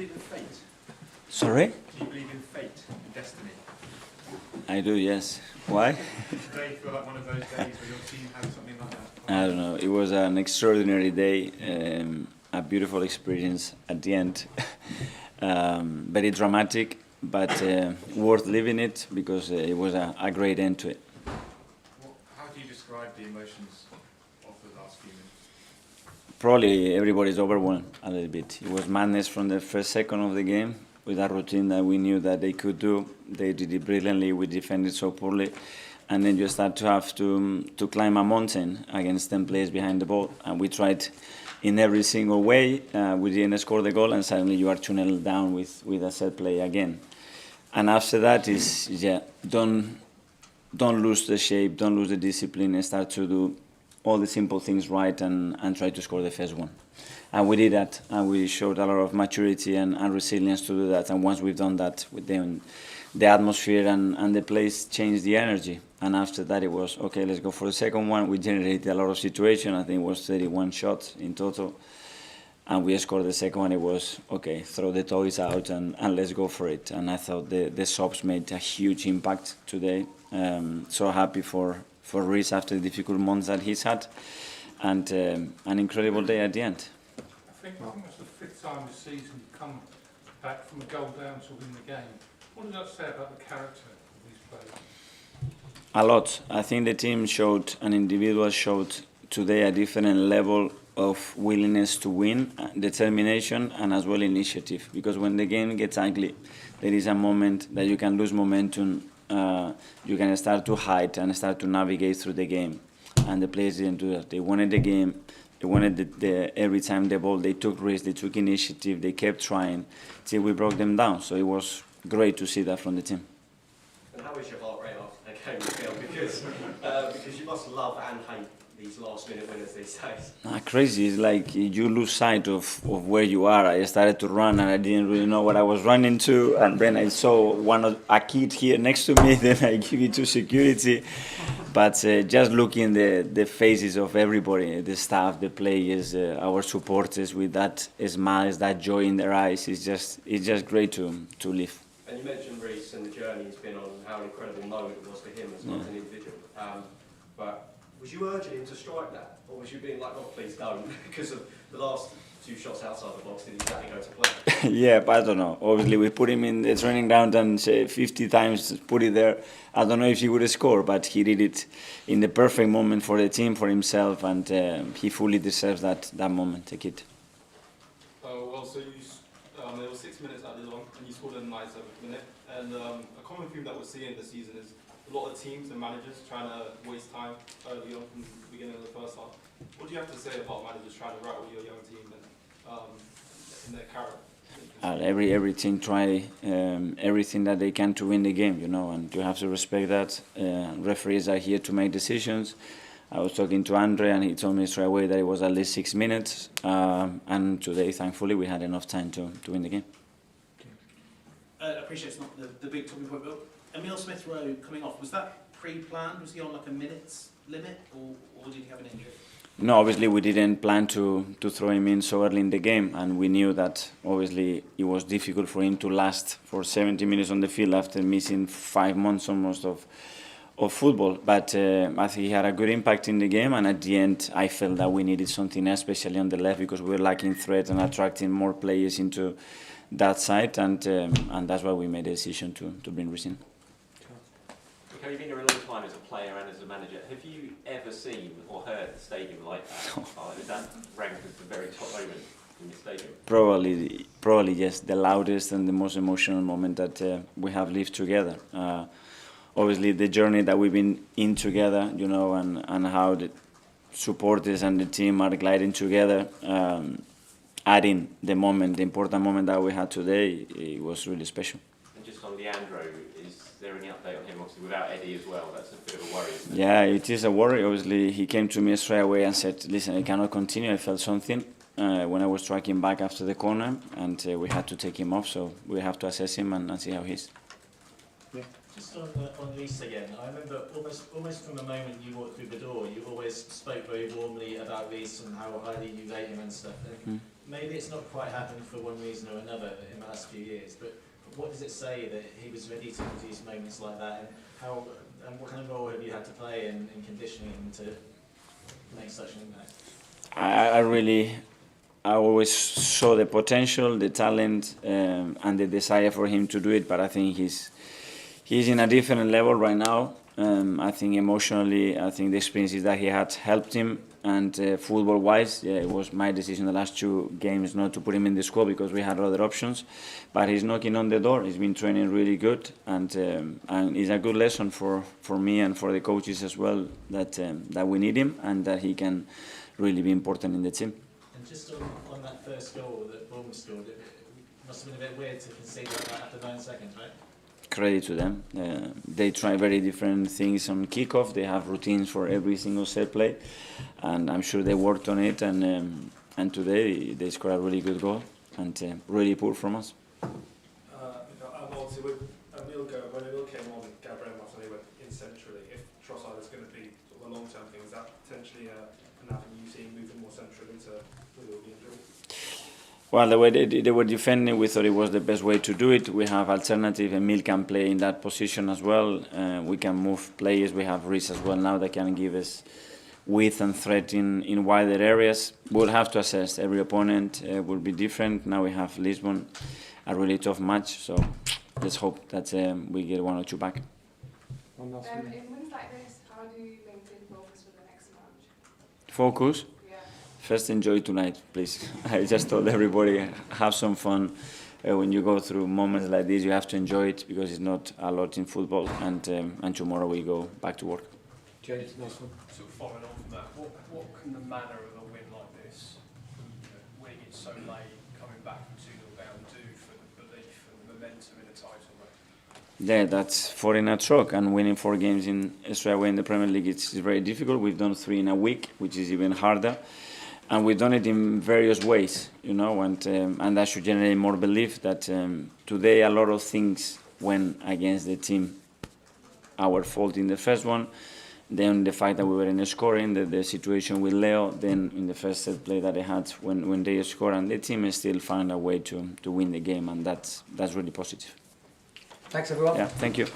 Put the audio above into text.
believe in fate? Sorry? Do you believe in fate and destiny? I do, yes. Why? Today feel like one of those days where your team had something like that? I don't know. It was an extraordinary day, a beautiful experience at the end. Very dramatic, but worth living it because it was a great end to it. How do you describe the emotions of the last few minutes? Probably everybody's overwhelmed a little bit. It was madness from the first second of the game with a routine that we knew that they could do. They did it brilliantly. We defended so poorly. And then you start to have to climb a mountain against 10 players behind the ball. And we tried in every single way. We didn't score the goal, and suddenly you are 2-0 down with a set play again. And after that is, don't lose the shape, don't lose the discipline, and start to do all the simple things right and try to score the first one. And we did that, and we showed a lot of maturity and resilience to do that. And once we've done that, then the atmosphere and the place changed the energy. And after that, it was, okay, let's go for the second one. We generated a lot of situations. I think it was 31 shots in total. And we scored the second one. It was, okay, throw the toys out and let's go for it. And I thought the subs made a huge impact today. So happy for Reece after the difficult months that he's had. And an incredible day at the end. I think that's the fifth time this season you've come back from a goal down to win the game. What does that say about the character of these players? A lot. I think the team showed, and individuals showed today a different level of willingness to win, determination, and as well initiative. Because when the game gets ugly, there is a moment that you can lose momentum, you can start to hide and start to navigate through the game. And the players didn't do that. They wanted the game. They wanted every time the ball, they took risks, they took initiative, they kept trying till we broke them down. So it was great to see that from the team. And how is your heart rate after that game, Phil? Because you must love and hate these last-minute winners these days. Crazy. It's like you lose sight of where you are. I started to run and I didn't really know what I was running to. And then I saw a kid here next to me. Then I give it to security. But just looking the faces of everybody, the staff, the players, our supporters with that smiles, that joy in their eyes, it's just great to live. And you mentioned Reece and the journey he's been on, how an incredible moment it was for him as well as an individual. But was you urging him to strike that? Or was you being like, oh, please don't? Because of the last two shots outside the box, did he exactly go to play? Yeah, but I don't know. Obviously, we put him in the training ground and say 50 times put it there. I don't know if he would score, but he did it in the perfect moment for the team, for himself, and he fully deserves that moment, the kid. Well, so there were 6 minutes added on, and you scored in the 97th minute. And a common theme that we're seeing this season is a lot of teams and managers trying to waste time early on from the beginning of the first half. What do you have to say about managers trying to rattle your young team and in their character? Every team try everything that they can to win the game, and you have to respect that. Referees are here to make decisions. I was talking to Andre, and he told me straight away that it was at least 6 minutes. And today, thankfully, we had enough time to win the game. I appreciate it's not the big talking point, but Emile Smith-Rowe coming off, was that pre-planned? Was he on like a minutes limit, or did he have an injury? No, obviously we didn't plan to throw him in so early in the game, and we knew that obviously it was difficult for him to last for 70 minutes on the field after missing 5 months almost of football. But I think he had a good impact in the game, and at the end I felt that we needed something, especially on the left, because we were lacking threat and attracting more players into that side, and that's why we made the decision to bring Reece in. Okay, you've been here a long time as a player and as a manager. Have you ever seen or heard the stadium like that? Is that ranked as the very top moment in the stadium? Probably yes, the loudest and the most emotional moment that we have lived together. Obviously, the journey that we've been in together, and how the supporters and the team are gliding together, adding the important moment that we had today, it was really special. And just on Leandro, is there any update on him? Obviously, without Eddie as well, that's a bit of a worry, isn't it? Yeah, it is a worry. Obviously, he came to me straight away and said, listen, I cannot continue. I felt something when I was striking back after the corner, and we had to take him off, so we have to assess him and see how he is. Yeah. Just on Reece again, I remember almost from the moment you walked through the door, you always spoke very warmly about Reece and how highly you rate him and stuff. And maybe it's not quite happened for one reason or another in the last few years, but what does it say that he was ready to produce moments like that, and how and what kind of role have you had to play in conditioning him to make such an impact? I always saw the potential, the talent, and the desire for him to do it. But I think he's in a different level right now. I think emotionally, I think the experiences that he had helped him. And football-wise, yeah, it was my decision the last 2 games not to put him in the squad because we had other options. But he's knocking on the door. He's been training really good, and it's a good lesson for me and for the coaches as well that we need him and that he can really be important in the team. And just on that first goal that Bournemouth scored, it must have been a bit weird to concede that after 9 seconds, right? Credit to them. They try very different things on kickoff. They have routines for every single set play, and I'm sure they worked on it. And today they scored a really good goal and really poor from us. Obviously, when Emil came on, Gabriel Martinelli went in centrally. If Trossard is going to be sort of a long-term thing, is that potentially an avenue you see moving more centrally to with all the injury? Well, the way they were defending, we thought it was the best way to do it. We have alternative. Emil can play in that position as well. We can move players. We have Reece as well now that can give us width and threat in wider areas. We'll have to assess. Every opponent will be different. Now we have Lisbon, a really tough match. So let's hope that we get 1 or 2 back. In wins like this, how do you maintain focus for the next match? Focus? First, enjoy tonight, please. I just told everybody, have some fun. When you go through moments like this, you have to enjoy it because it's not a lot in football. And tomorrow we go back to work. James, nice one. Sort of following on from that, what can the manner of a win like this, winning it so late, coming back from 2-0 down, do for the belief and the momentum in a title race? Yeah, that's 4 in a truck, and winning 4 games straight away in the Premier League is very difficult. We've done 3 in a week, which is even harder. And we've done it in various ways, you know, and that should generate more belief that today a lot of things went against the team. Our fault in the first one, then the fact that we were in scoring, the situation with Leo, then in the first set play that they had when they scored, and the team still found a way to win the game, and that's really positive. Thanks, everyone. Yeah, thank you.